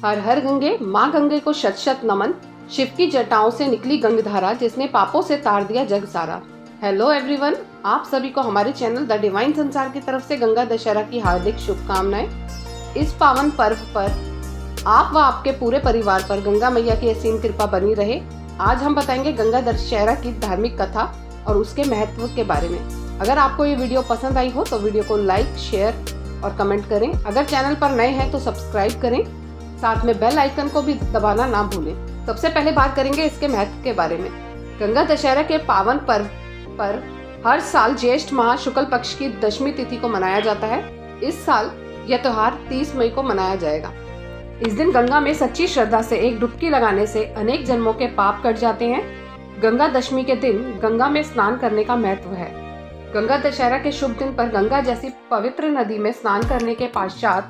हर हर गंगे, माँ गंगे को शत शत नमन। शिव की जटाओं से निकली गंगधारा, जिसने पापों से तार दिया जग सारा। हेलो एवरीवन, आप सभी को हमारे चैनल द डिवाइन संसार की तरफ से गंगा दशहरा की हार्दिक शुभकामनाएं। इस पावन पर्व पर आप व आपके पूरे परिवार पर गंगा मैया की असीम कृपा बनी रहे। आज हम बताएंगे गंगा दशहरा की धार्मिक कथा और उसके महत्व के बारे में। अगर आपको ये वीडियो पसंद आई हो तो वीडियो को लाइक, शेयर और कमेंट करें। अगर चैनल पर नए हैं तो सब्सक्राइब करें, साथ में बेल आइकन को भी दबाना ना भूलें। सबसे पहले बात करेंगे इसके महत्व के बारे में। गंगा दशहरा के पावन पर्व पर हर साल ज्येष्ठ माह शुक्ल पक्ष की दशमी तिथि को मनाया जाता है। इस साल यह त्योहार 30 मई को मनाया जाएगा। इस दिन गंगा में सच्ची श्रद्धा से एक डुबकी लगाने से अनेक जन्मों के पाप कट जाते हैं। गंगा दशमी के दिन गंगा में स्नान करने का महत्व है। गंगा दशहरा के शुभ दिन पर गंगा जैसी पवित्र नदी में स्नान करने के पश्चात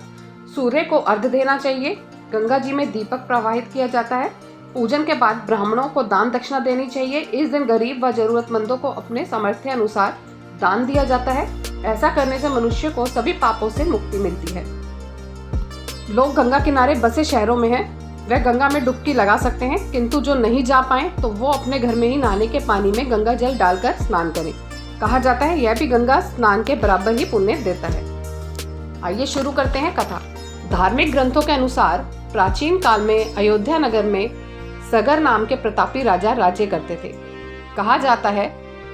सूर्य को अर्घ्य देना चाहिए। गंगा जी में दीपक प्रवाहित किया जाता है। पूजन के बाद ब्राह्मणों को दान दक्षिणा देनी चाहिए। इस दिन गरीब व जरूरतमंदों को अपने सामर्थ्य अनुसार दान दिया जाता है। ऐसा करने से मनुष्य को सभी पापों से मुक्ति मिलती है। लोग गंगा किनारे बसे शहरों में हैं, वह गंगा में डुबकी लगा सकते हैं, किंतु जो नहीं जा पाए तो वो अपने घर में ही नहाने के पानी में गंगा जल डालकर स्नान करें। कहा जाता है यह भी गंगा स्नान के बराबर ही पुण्य देता है। आइए शुरू करते हैं कथा। धार्मिक ग्रंथों के अनुसार प्राचीन काल में अयोध्या नगर में सगर नाम के प्रतापी राजा राज्य करते थे। कहा जाता है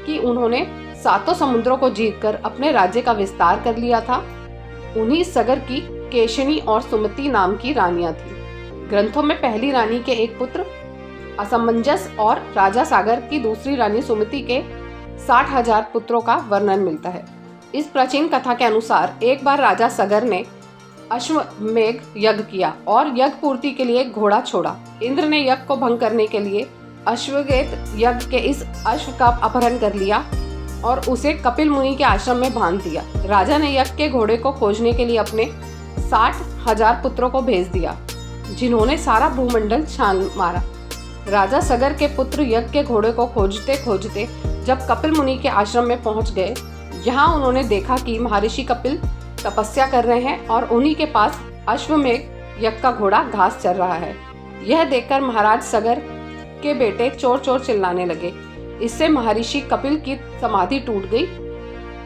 कि उन्होंने 7 समुद्रों को जीतकर अपने राज्य का विस्तार कर लिया था। उन्हीं सगर की केशनी और सुमति नाम की रानियां थी। ग्रंथों में पहली रानी के एक पुत्र असमंजस और राजा सागर की दूसरी रानी सुमति के 60,000 पुत्रों का वर्णन मिलता है। इस प्राचीन कथा के अनुसार एक बार राजा सगर ने अश्वमेघ यज्ञ किया और यज्ञ पूर्ति के लिए घोड़ा छोड़ा। इंद्र ने यज्ञ को भंग करने के लिए अश्वमेध यज्ञ के इस अश्व का अपहरण कर लिया और उसे कपिल मुनि के आश्रम में बांध दिया। राजा ने यज्ञ के घोड़े को खोजने के लिए अपने 60,000 पुत्रों को भेज दिया, जिन्होंने सारा भूमंडल छान मारा। राजा सगर के पुत्र यज्ञ के घोड़े को खोजते खोजते जब कपिल मुनि के आश्रम में पहुंच गए, यहाँ उन्होंने देखा कि महर्षि कपिल तपस्या कर रहे हैं और उन्हीं के पास अश्वमेघ यज्ञ का घोड़ा घास चर रहा है। यह देखकर महाराज सगर के बेटे चोर चोर चिल्लाने लगे। इससे महर्षि कपिल की समाधि टूट गई।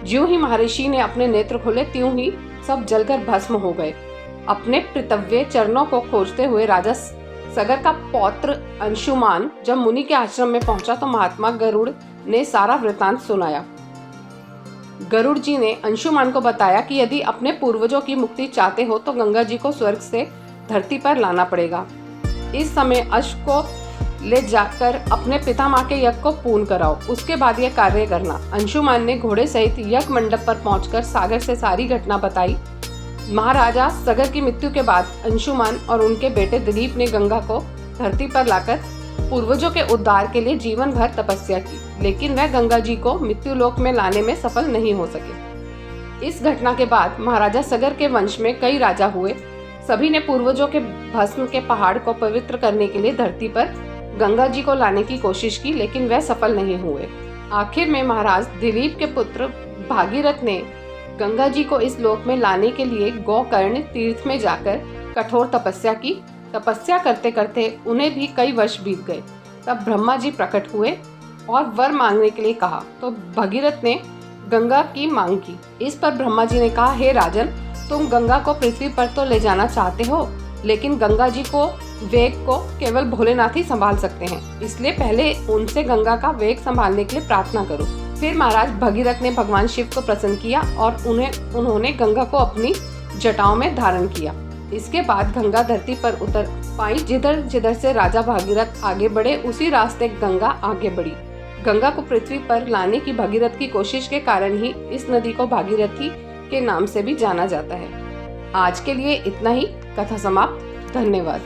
ज्यों ही महर्षि ने अपने नेत्र खोले त्यों ही सब जलकर भस्म हो गए। अपने पितव्य चरणों को खोजते हुए राजा सगर का पौत्र अंशुमान जब मुनि के आश्रम में पहुंचा तो महात्मा गरुड़ ने सारा वृतांत सुनाया। गरुड़ जी ने अंशुमान को बताया कि यदि अपने पूर्वजों की मुक्ति चाहते हो तो गंगा जी को स्वर्ग से धरती पर लाना पड़ेगा। इस समय अश्व को ले जाकर अपने पितामह के यज्ञ को पूर्ण कराओ, उसके बाद यह कार्य करना। अंशुमान ने घोड़े सहित यज्ञ मंडप पर पहुंचकर सागर से सारी घटना बताई। महाराजा सगर की मृत्यु के बाद अंशुमान और उनके बेटे दिलीप ने गंगा को धरती पर लाकर पूर्वजों के उद्धार के लिए जीवन भर तपस्या की, लेकिन वह गंगा जी को मृत्यु लोक में लाने में सफल नहीं हो सके। इस घटना के बाद महाराजा सगर के वंश में कई राजा हुए। सभी ने पूर्वजों के भस्म के पहाड़ को पवित्र करने के लिए धरती पर गंगा जी को लाने की कोशिश की, लेकिन वह सफल नहीं हुए। आखिर में महाराज दिलीप के पुत्र भागीरथ ने गंगा जी को इस लोक में लाने के लिए गोकर्ण तीर्थ में जाकर कठोर तपस्या की। तपस्या करते करते उन्हें भी कई वर्ष बीत गए। तब ब्रह्मा जी प्रकट हुए और वर मांगने के लिए कहा तो भगीरथ ने गंगा की मांग की। इस पर ब्रह्मा जी ने कहा, हे राजन, तुम गंगा को पृथ्वी पर तो ले जाना चाहते हो, लेकिन गंगा जी को वेग को केवल भोलेनाथ ही संभाल सकते हैं, इसलिए पहले उनसे गंगा का वेग संभालने के लिए प्रार्थना करो। फिर महाराज भगीरथ ने भगवान शिव को प्रसन्न किया और उन्होंने गंगा को अपनी जटाओं में धारण किया। इसके बाद गंगा धरती पर उतर पाई। जिधर जिधर से राजा भागीरथ आगे बढ़े उसी रास्ते गंगा आगे बढ़ी। गंगा को पृथ्वी पर लाने की भगीरथ की कोशिश के कारण ही इस नदी को भागीरथी के नाम से भी जाना जाता है। आज के लिए इतना ही। कथा समाप्त। धन्यवाद।